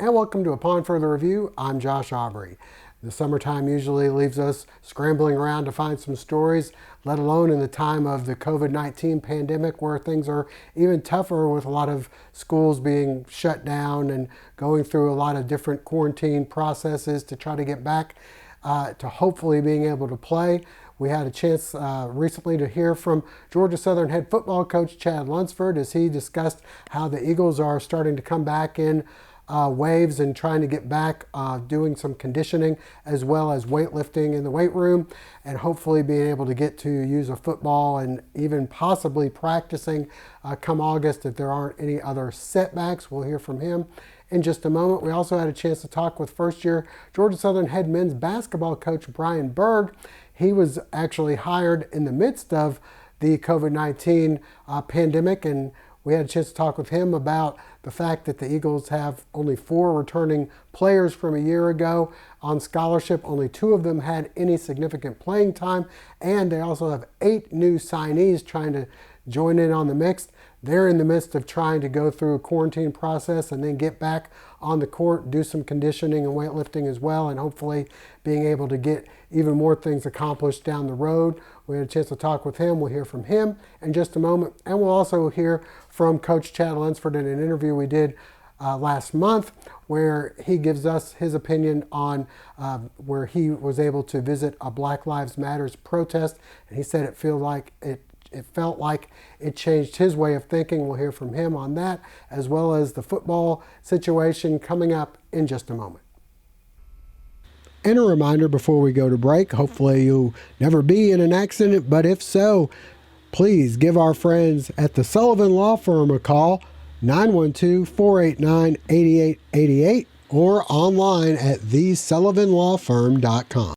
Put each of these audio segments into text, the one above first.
and welcome to Upon Further Review. I'm Josh Aubrey. The summertime usually leaves us scrambling around to find some stories, let alone in the time of the COVID-19 pandemic where things are even tougher with a lot of schools being shut down and going through a lot of different quarantine processes to try to get back to hopefully being able to play. We had a chance recently to hear from Georgia Southern head football coach Chad Lunsford as he discussed how the Eagles are starting to come back in waves and trying to get back doing some conditioning as well as weightlifting in the weight room and hopefully being able to get to use a football and even possibly practicing come August if there aren't any other setbacks. We'll hear from him in just a moment. We also had a chance to talk with first-year Georgia Southern head men's basketball coach Brian Burg. He was actually hired in the midst of the COVID-19 pandemic, and we had a chance to talk with him about the fact that the Eagles have only 4 returning players from a year ago on scholarship. Only 2 of them had any significant playing time, and they also have 8 new signees trying to join in on the mix. They're in the midst of trying to go through a quarantine process and then get back on the court, do some conditioning and weightlifting as well, and hopefully being able to get even more things accomplished down the road. We had a chance to talk with him. We'll hear from him in just a moment. And we'll also hear from Coach Chad Lunsford in an interview we did last month where he gives us his opinion on where he was able to visit a Black Lives Matters protest. And he said it felt like it changed his way of thinking. We'll hear from him on that, as well as the football situation coming up in just a moment. And a reminder before we go to break, hopefully you'll never be in an accident, but if so, please give our friends at the Sullivan Law Firm a call, 912-489-8888, or online at thesullivanlawfirm.com.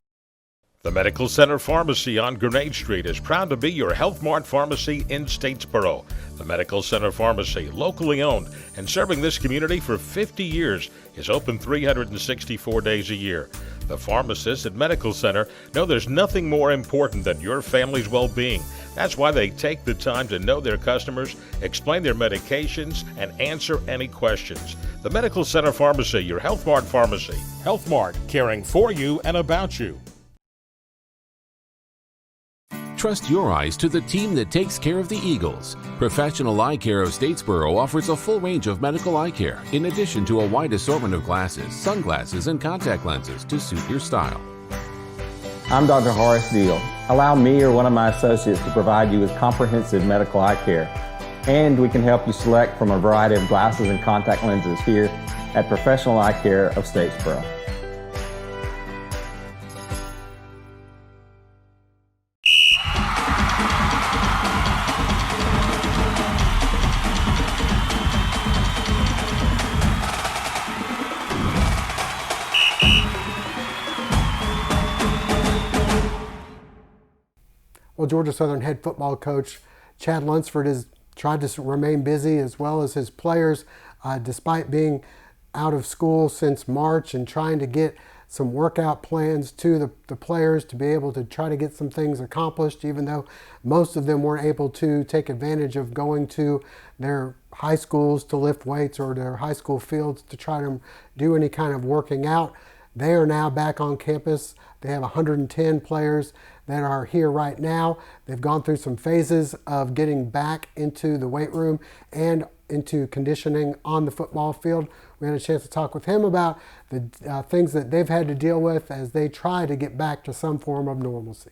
The Medical Center Pharmacy on Grenade Street is proud to be your Health Mart pharmacy in Statesboro. The Medical Center Pharmacy, locally owned and serving this community for 50 years, is open 364 days a year. The pharmacists at Medical Center know there's nothing more important than your family's well-being. That's why they take the time to know their customers, explain their medications, and answer any questions. The Medical Center Pharmacy, your Health Mart pharmacy. Health Mart, caring for you and about you. Trust your eyes to the team that takes care of the Eagles. Professional Eye Care of Statesboro offers a full range of medical eye care, in addition to a wide assortment of glasses, sunglasses, and contact lenses to suit your style. I'm Dr. Horace Deal. Allow me or one of my associates to provide you with comprehensive medical eye care. And we can help you select from a variety of glasses and contact lenses here at Professional Eye Care of Statesboro. Well, Georgia Southern head football coach Chad Lunsford has tried to remain busy as well as his players despite being out of school since March and trying to get some workout plans to the players to be able to try to get some things accomplished, even though most of them weren't able to take advantage of going to their high schools to lift weights or their high school fields to try to do any kind of working out. They are now back on campus. They have 110 players that are here right now. They've gone through some phases of getting back into the weight room and into conditioning on the football field. We had a chance to talk with him about the things that they've had to deal with as they try to get back to some form of normalcy.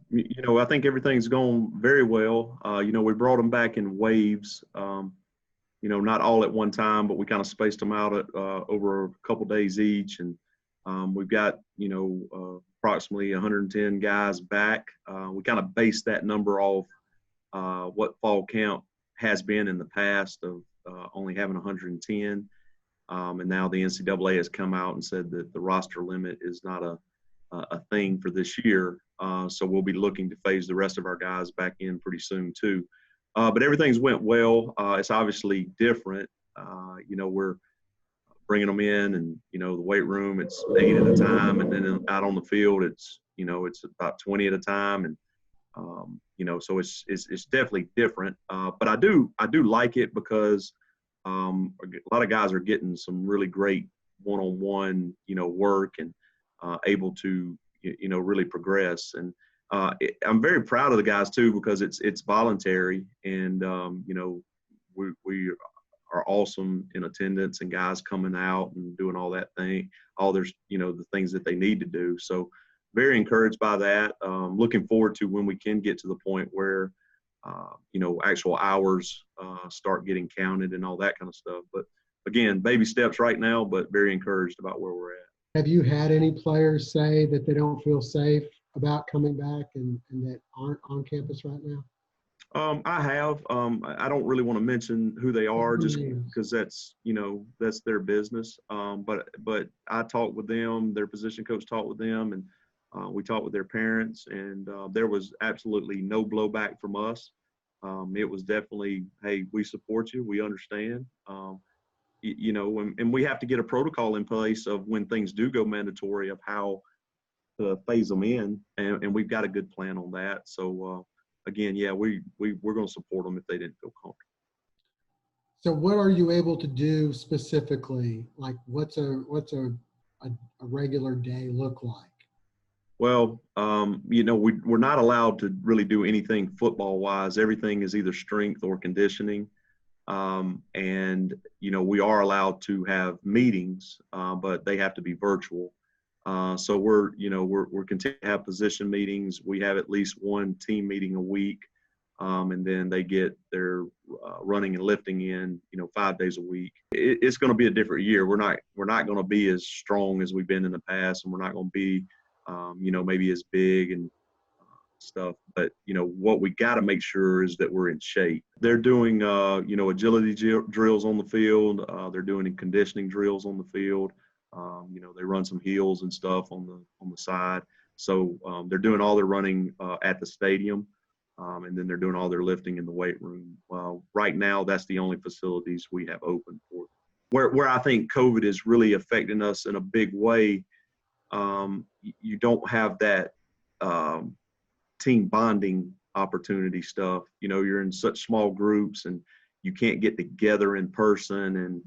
You know, I think everything's going very well. We brought them back in waves, not all at one time, but we kind of spaced them out over a couple days each. And we've got, approximately 110 guys back. We kind of based that number off what fall camp has been in the past of only having 110. And now the NCAA has come out and said that the roster limit is not a thing for this year. So we'll be looking to phase the rest of our guys back in pretty soon too. But everything's went well. It's obviously different. We're bringing them in and, the weight room, it's 8 at a time. And then out on the field, it's about 20 at a time. And, so it's definitely different. But I do like it because a lot of guys are getting some really great one-on-one, work and able to, really progress. And I'm very proud of the guys too, because it's voluntary, and we are awesome in attendance, and guys coming out and doing all that thing, all there's the things that they need to do. So very encouraged by that. Looking forward to when we can get to the point where actual hours start getting counted and all that kind of stuff. But again, baby steps right now, but very encouraged about where we're at. Have you had any players say that they don't feel safe about coming back and that aren't on campus right now? I have. I don't really want to mention who they are, just because that's their business. But I talked with them. Their position coach talked with them, and we talked with their parents, and there was absolutely no blowback from us. It was definitely, hey, we support you. We understand. And we have to get a protocol in place of when things do go mandatory of how to phase them in, and we've got a good plan on that. So again, yeah, we're going to support them if they didn't feel comfortable. So what are you able to do specifically? Like what's a regular day look like? Well, we're not allowed to really do anything football wise. Everything is either strength or conditioning. And we are allowed to have meetings, but they have to be virtual. So we're continuing to have position meetings. We have at least one team meeting a week, and then they get their running and lifting in, 5 days a week. It's going to be a different year. We're not going to be as strong as we've been in the past, and we're not going to be, maybe as big and stuff. But what we got to make sure is that we're in shape. They're doing agility drills on the field. They're doing conditioning drills on the field. They run some heels and stuff on the side. So they're doing all their running at the stadium, and then they're doing all their lifting in the weight room. Right now, that's the only facilities we have open for them. Where I think COVID is really affecting us in a big way, you don't have that team bonding opportunity stuff. You're in such small groups and you can't get together in person. And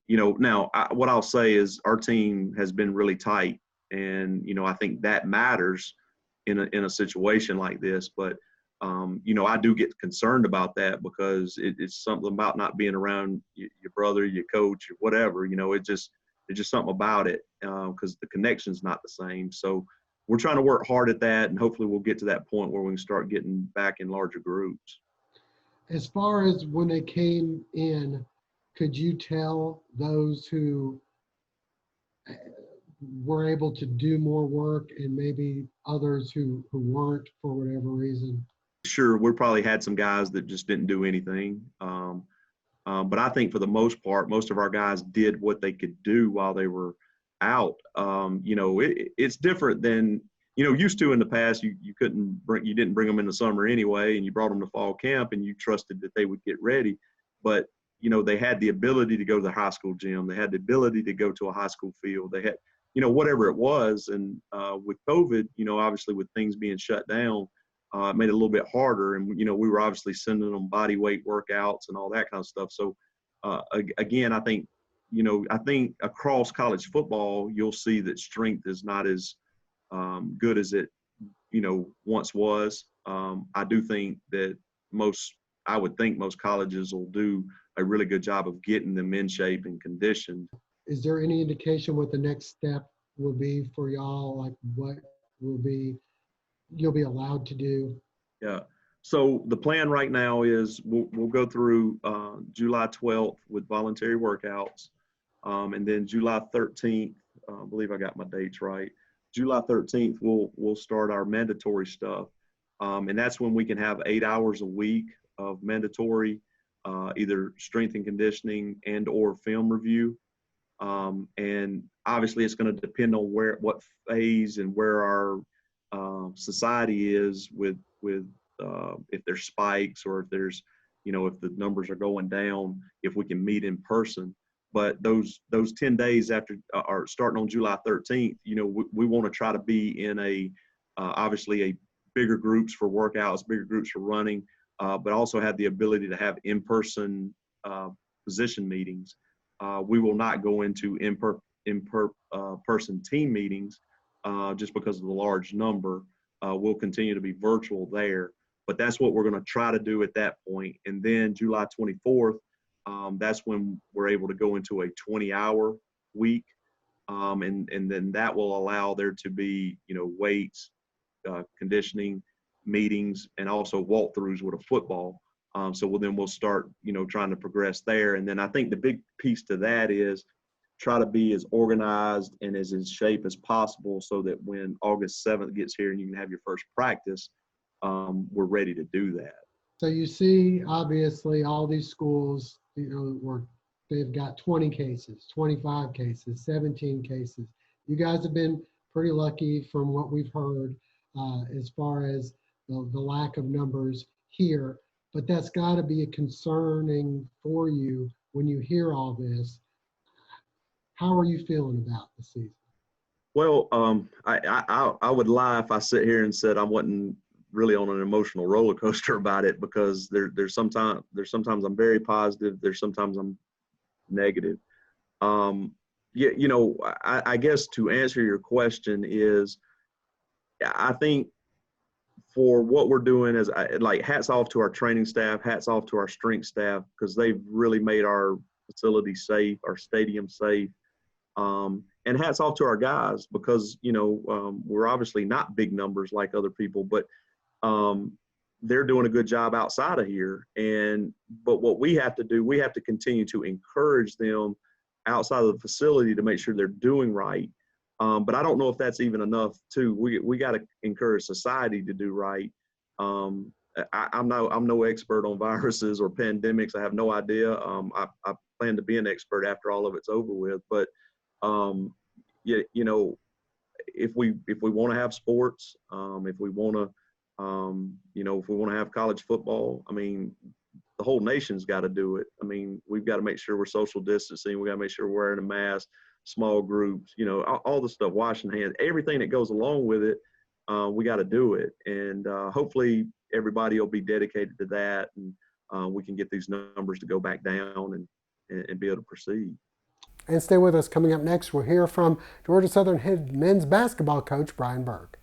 now what I'll say is our team has been really tight, and I think that matters in a situation like this. But I do get concerned about that, because it's something about not being around your brother, your coach, or whatever. It's just something about it, because the connection's not the same. So we're trying to work hard at that, and hopefully we'll get to that point where we can start getting back in larger groups. As far as when they came in, could you tell those who were able to do more work and maybe others who weren't for whatever reason? Sure, we probably had some guys that just didn't do anything. But I think for the most part, most of our guys did what they could do while they were out. It's different than, used to in the past. You didn't bring them in the summer anyway, and you brought them to fall camp and you trusted that they would get ready. But, they had the ability to go to the high school gym. They had the ability to go to a high school field. They had, whatever it was. And with COVID, obviously with things being shut down, it made it a little bit harder. And, we were obviously sending them body weight workouts and all that kind of stuff. So, again, I think across college football, you'll see that strength is not as good as it, once was. I do think that I would think most colleges will do a really good job of getting them in shape and conditioned. Is there any indication what the next step will be for y'all? Like what you'll be allowed to do? Yeah. So the plan right now is we'll go through July 12th with voluntary workouts. And then July 13th, I believe I got my dates right. July 13th, we'll start our mandatory stuff. And that's when we can have 8 hours a week of mandatory, either strength and conditioning and or film review. And obviously it's going to depend on what phase and where our society is with if there's spikes, or if there's, if the numbers are going down, if we can meet in person. But those 10 days after are starting on July 13th, we want to try to be in obviously a bigger groups for workouts, bigger groups for running, but also have the ability to have in-person position meetings. We will not go into person team meetings just because of the large number. We'll continue to be virtual there, but that's what we're going to try to do at that point. And then July 24th, that's when we're able to go into a 20-hour week. And then that will allow there to be, weights, conditioning, meetings, and also walkthroughs with a football. So we'll start, trying to progress there. And then I think the big piece to that is try to be as organized and as in shape as possible so that when August 7th gets here and you can have your first practice, we're ready to do that. So you see, obviously, all these schools, they've got 20 cases, 25 cases, 17 cases. You guys have been pretty lucky from what we've heard as far as the lack of numbers here, but that's got to be concerning for you when you hear all this. How are you feeling about the season? Well, I would lie if I sit here and said I wasn't really on an emotional roller coaster about it, because there's sometimes I'm very positive, there's sometimes I'm negative. I guess to answer your question is, I think for what we're doing is hats off to our training staff, hats off to our strength staff, because they've really made our facility safe, our stadium safe. And hats off to our guys, because, we're obviously not big numbers like other people, but they're doing a good job outside of here. But what we have to do, we have to continue to encourage them outside of the facility to make sure they're doing right. But I don't know if that's even enough too. We got to encourage society to do right. I'm no expert on viruses or pandemics. I have no idea. I plan to be an expert after all of it's over with. But if we want to have sports, if we want to, if we want to have college football, the whole nation's got to do it. We've got to make sure we're social distancing. We got to make sure we're wearing a mask, small groups, all the stuff, washing hands, everything that goes along with it. We got to do it. And hopefully everybody will be dedicated to that, and we can get these numbers to go back down and be able to proceed. And stay with us. Coming up next, we'll hear from Georgia Southern head men's basketball coach Brian Burg.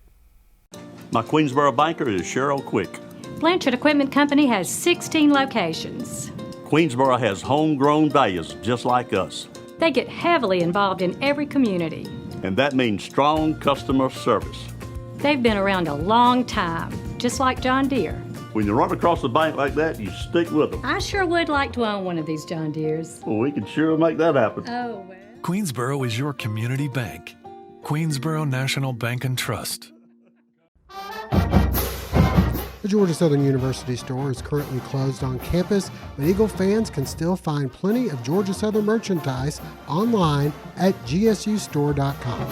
My Queensboro banker is Cheryl Quick. Blanchard Equipment Company has 16 locations. Queensboro has homegrown values just like us. They get heavily involved in every community. And that means strong customer service. They've been around a long time, just like John Deere. When you run across the bank like that, you stick with them. I sure would like to own one of these John Deeres. Well, we can sure make that happen. Oh, well. Queensboro is your community bank. Queensboro National Bank and Trust. The Georgia Southern University store is currently closed on campus, but Eagle fans can still find plenty of Georgia Southern merchandise online at gsustore.com.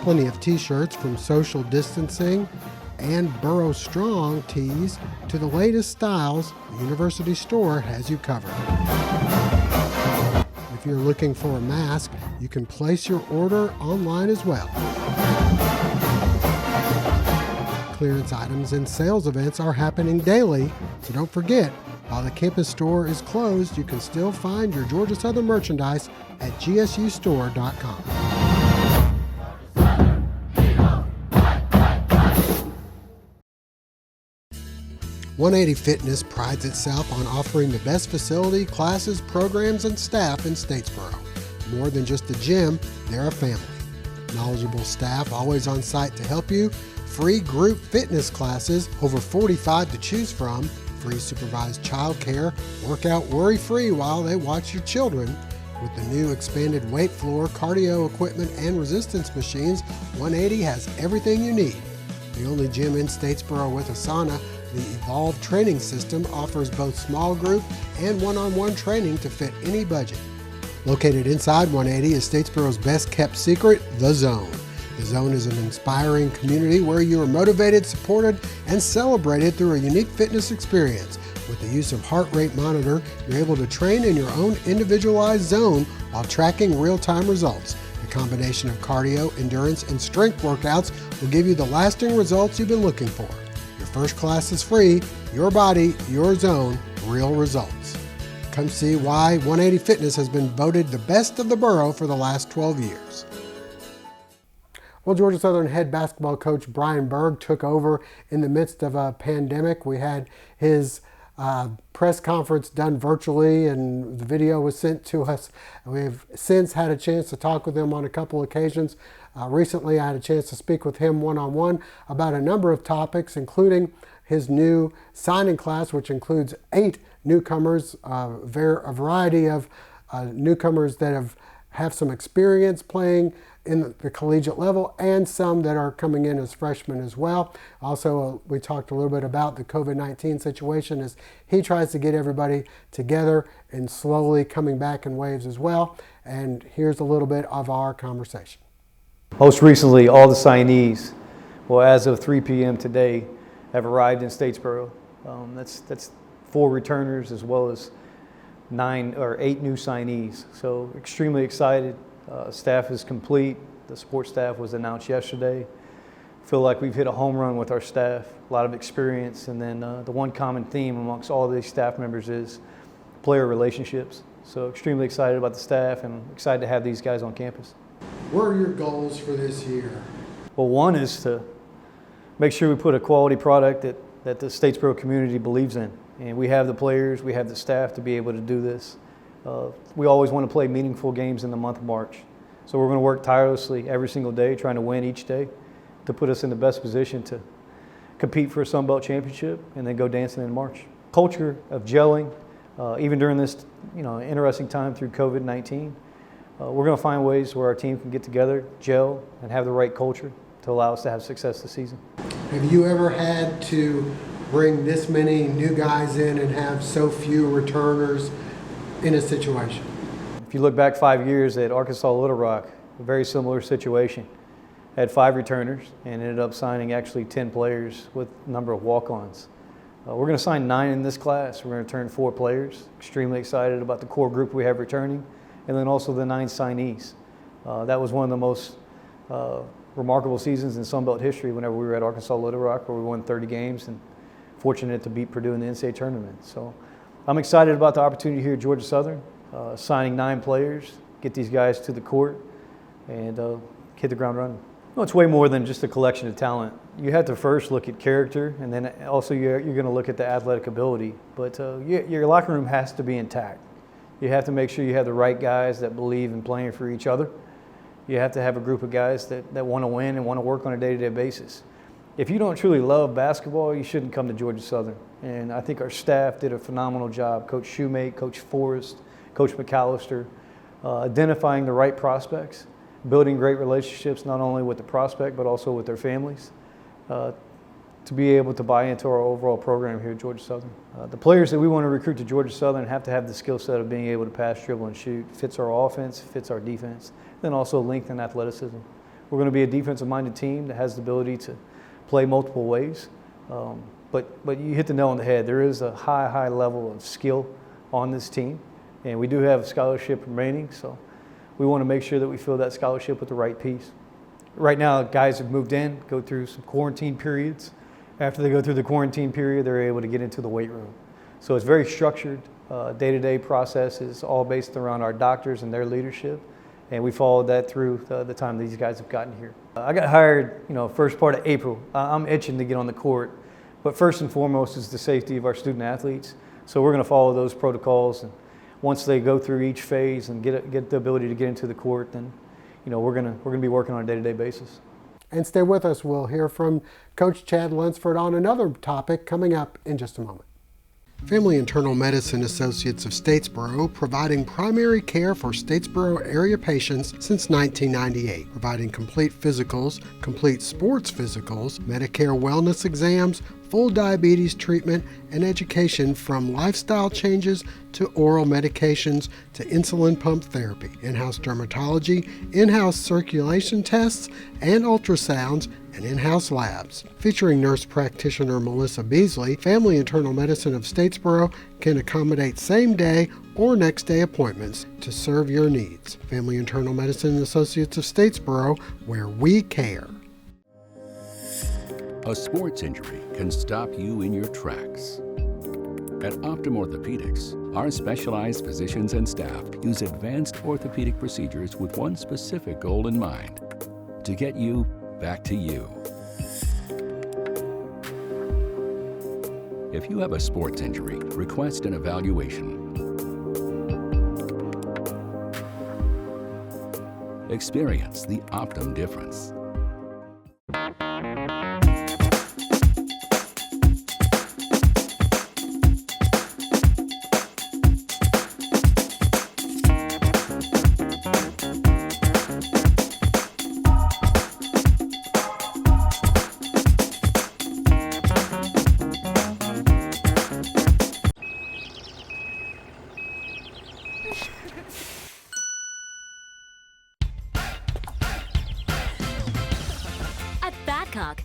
Plenty of t-shirts from social distancing and Burrow Strong tees to the latest styles. The University store has you covered. If you're looking for a mask, you can place your order online as well. Clearance items and sales events are happening daily, so don't forget, while the campus store is closed, you can still find your Georgia Southern merchandise at gsustore.com. .180 Fitness prides itself on offering the best facility, classes, programs, and staff in Statesboro. More than just a gym, they're a family. Knowledgeable staff always on site to help you. Free group fitness classes, over 45 to choose from. Free supervised child care. Work out worry-free while they watch your children. With the new expanded weight floor, cardio equipment, and resistance machines, 180 has everything you need. The only gym in Statesboro with a sauna, the Evolve training system offers both small group and one-on-one training to fit any budget. Located inside 180 is Statesboro's best kept secret, The Zone. The Zone is an inspiring community where you are motivated, supported, and celebrated through a unique fitness experience. With the use of heart rate monitor, you're able to train in your own individualized zone while tracking real-time results. The combination of cardio, endurance, and strength workouts will give you the lasting results you've been looking for. Your first class is free. Your body, your zone, real results. Come see why 180 Fitness has been voted the best of the borough for the last 12 years. Well, Georgia Southern head basketball coach Brian Burg took over in the midst of a pandemic. We had his press conference done virtually, and the video was sent to us. We've since had a chance to talk with him on a couple occasions. Recently, I had a chance to speak with him one-on-one about a number of topics, including his new signing class, which includes 8 newcomers, a variety of newcomers that have some experience playing in the collegiate level, and some that are coming in as freshmen as well. Also, we talked a little bit about the COVID-19 situation as he tries to get everybody together and slowly coming back in waves as well. And here's a little bit of our conversation. Most recently, all the signees, well, as of 3 p.m. today, have arrived in Statesboro. That's 4 returners as well as 9 or 8 new signees. So extremely excited. Staff is complete. The support staff was announced yesterday. Feel like we've hit a home run with our staff, a lot of experience, and then the one common theme amongst all of these staff members is player relationships. So extremely excited about the staff and excited to have these guys on campus. What are your goals for this year? Well, one is to make sure we put a quality product that the Statesboro community believes in. And we have the players, we have the staff to be able to do this. We always want to play meaningful games in the month of March. So we're going to work tirelessly every single day, trying to win each day to put us in the best position to compete for a Sun Belt championship and then go dancing in March. Culture of gelling, even during this interesting time through COVID-19, we're going to find ways where our team can get together, gel, and have the right culture to allow us to have success this season. Have you ever had to bring this many new guys in and have so few returners in a situation? If you look back 5 years at Arkansas Little Rock, a very similar situation. Had 5 returners and ended up signing actually 10 players with a number of walk-ons. We're going to sign 9 in this class. We're going to return 4 players. Extremely excited about the core group we have returning, and then also the 9 signees. That was one of the most remarkable seasons in Sun Belt history whenever we were at Arkansas Little Rock, where we won 30 games and fortunate to beat Purdue in the NCAA tournament. So I'm excited about the opportunity here at Georgia Southern, signing 9 players, get these guys to the court, and hit the ground running. Well, it's way more than just a collection of talent. You have to first look at character, and then also you're going to look at the athletic ability. But your locker room has to be intact. You have to make sure you have the right guys that believe in playing for each other. You have to have a group of guys that want to win and want to work on a day-to-day basis. If you don't truly love basketball, you shouldn't come to Georgia Southern. And I think our staff did a phenomenal job. Coach Shoemate, Coach Forrest, Coach McAllister, identifying the right prospects, building great relationships not only with the prospect but also with their families to be able to buy into our overall program here at Georgia Southern. The players that we want to recruit to Georgia Southern have to have the skill set of being able to pass, dribble, and shoot. Fits our offense, fits our defense, then also length and athleticism. We're going to be a defensive-minded team that has the ability to play multiple ways. But you hit the nail on the head. There is a high level of skill on this team, and we do have a scholarship remaining, so we want to make sure that we fill that scholarship with the right piece. Right now, guys have moved in, go through some quarantine periods. After they go through the quarantine period, they're able to get into the weight room. So it's very structured, day-to-day processes, all based around our doctors and their leadership, and we followed that through the time these guys have gotten here. I got hired, first part of April. I'm itching to get on the court, but first and foremost is the safety of our student athletes. So we're going to follow those protocols, and once they go through each phase and get the ability to get into the court, then we're going to be working on a day-to-day basis. And stay with us. We'll hear from Coach Chad Lunsford on another topic coming up in just a moment. Family Internal Medicine Associates of Statesboro, providing primary care for Statesboro area patients since 1998, providing complete physicals, complete sports physicals, Medicare wellness exams, full diabetes treatment, and education from lifestyle changes to oral medications to insulin pump therapy, in-house dermatology, in-house circulation tests, and ultrasounds, and in-house labs. Featuring nurse practitioner Melissa Beasley, Family Internal Medicine of Statesboro can accommodate same-day or next-day appointments to serve your needs. Family Internal Medicine Associates of Statesboro, where we care. A sports injury can stop you in your tracks. At Optum Orthopedics, our specialized physicians and staff use advanced orthopedic procedures with one specific goal in mind: to get you back to you. If you have a sports injury, request an evaluation. Experience the Optum difference.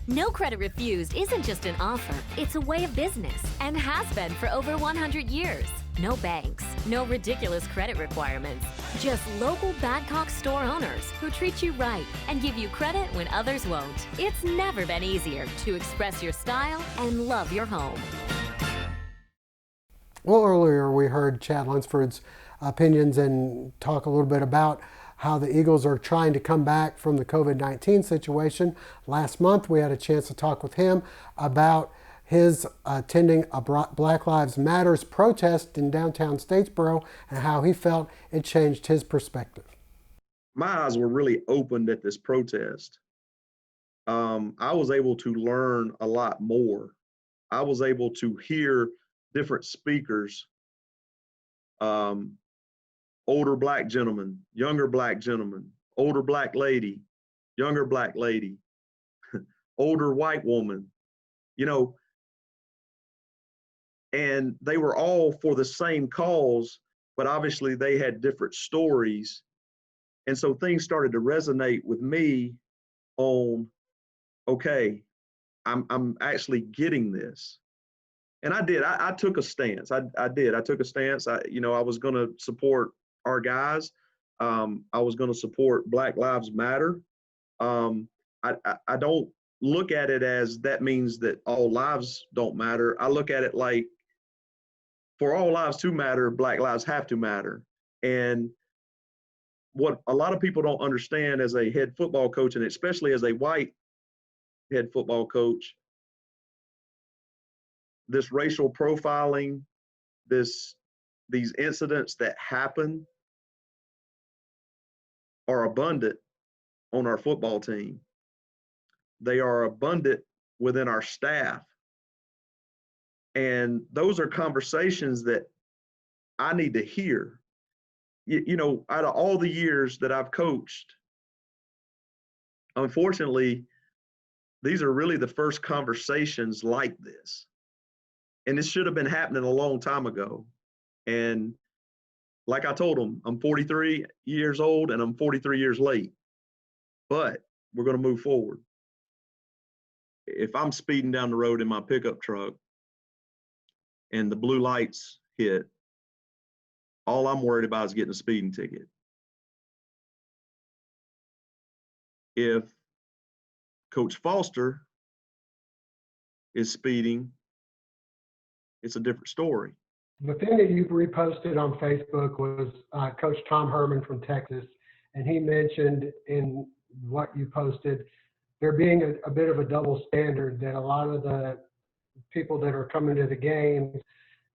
No credit refused isn't just an offer, it's a way of business and has been for over 100 years. No banks, no ridiculous credit requirements, just local Badcock store owners who treat you right and give you credit when others won't. It's never been easier to express your style and love your home. Well, earlier we heard Chad Lunsford's opinions and talk a little bit about how the Eagles are trying to come back from the COVID-19 situation. Last month, we had a chance to talk with him about his attending a Black Lives Matters protest in downtown Statesboro and how he felt it changed his perspective. My eyes were really opened at this protest. I was able to learn a lot more. I was able to hear different speakers, older Black gentleman, younger Black gentleman, older Black lady, younger Black lady, older white woman, you know, and they were all for the same cause, but obviously they had different stories. And so things started to resonate with me on, okay, I'm actually getting this. And I did, I took a stance. I took a stance. I was going to support our guys. I was going to support Black Lives Matter. I don't look at it as that means that all lives don't matter. I look at it like, for all lives to matter, Black lives have to matter. And what a lot of people don't understand as a head football coach, and especially as a white head football coach, this racial profiling, these incidents that happen are abundant on our football team. They are abundant within our staff. And those are conversations that I need to hear. You know, out of all the years that I've coached, unfortunately, these are really the first conversations like this. And this should have been happening a long time ago. And like I told them, I'm 43 years old and I'm 43 years late, but we're going to move forward. If I'm speeding down the road in my pickup truck and the blue lights hit, all I'm worried about is getting a speeding ticket. If Coach Foster is speeding, it's a different story. The thing that you reposted on Facebook was Coach Tom Herman from Texas, and he mentioned in what you posted there being a bit of a double standard, that a lot of the people that are coming to the games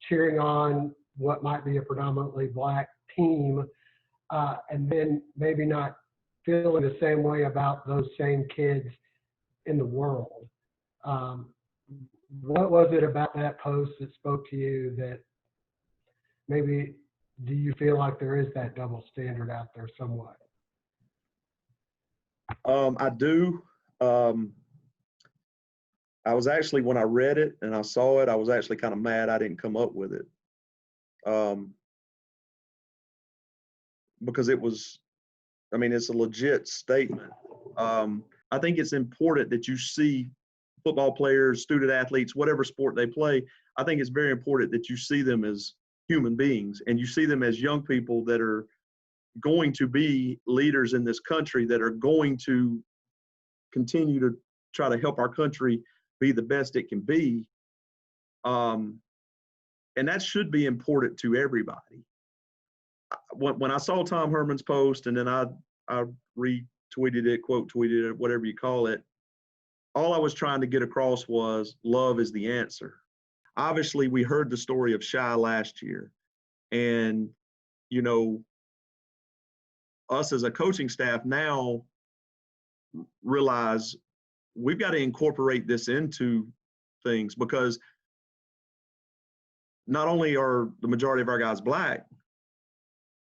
cheering on what might be a predominantly Black team, and then maybe not feeling the same way about those same kids in the world. What was it about that post that spoke to you that maybe, do you feel like there is that double standard out there somewhat? I do. I was actually, when I read it and I saw it, I was actually kind of mad I didn't come up with it. Because it was, I mean, it's a legit statement. I think it's important that you see football players, student athletes, whatever sport they play. I think it's very important that you see them as human beings and you see them as young people that are going to be leaders in this country, that are going to continue to try to help our country be the best it can be. And that should be important to everybody. When I saw Tom Herman's post, and then I retweeted it, quote tweeted it, whatever you call it, all I was trying to get across was love is the answer. Obviously, we heard the story of Shy last year, and us as a coaching staff now realize we've got to incorporate this into things, because not only are the majority of our guys Black,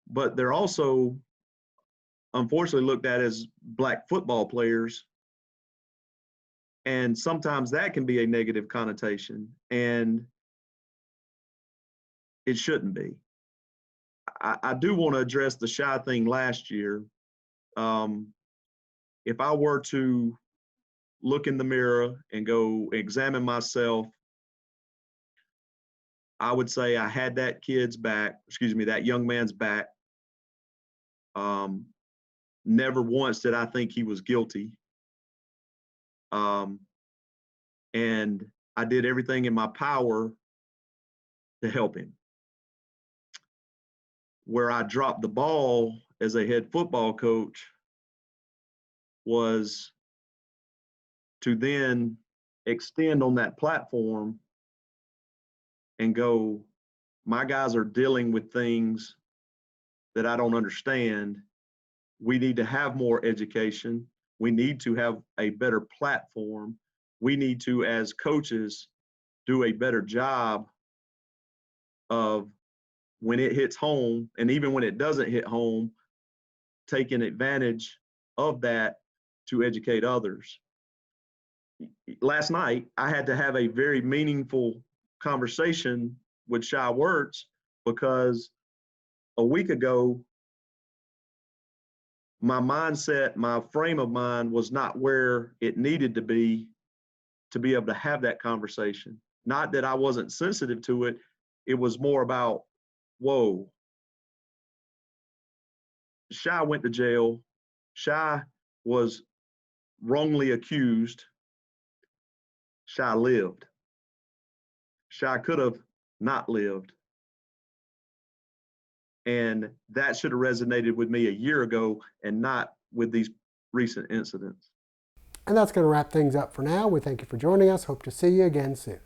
but they're also unfortunately looked at as Black football players. And sometimes that can be a negative connotation, and it shouldn't be. I do want to address the Shy thing last year. If I were to look in the mirror and go examine myself, I would say I had that that young man's back. Never once did I think he was guilty. And I did everything in my power to help him. Where I dropped the ball as a head football coach was to then extend on that platform and go, my guys are dealing with things that I don't understand. We need to have more education. We need to have a better platform. We need to, as coaches, do a better job of, when it hits home, and even when it doesn't hit home, taking advantage of that to educate others. Last night, I had to have a very meaningful conversation with Shy Wirtz, because a week ago, my mindset, my frame of mind was not where it needed to be able to have that conversation. Not that I wasn't sensitive to it. It was more about, whoa, Shy went to jail. Shy was wrongly accused. Shy lived. Shy could have not lived. And that should have resonated with me a year ago, and not with these recent incidents. And that's going to wrap things up for now. We thank you for joining us. Hope to see you again soon.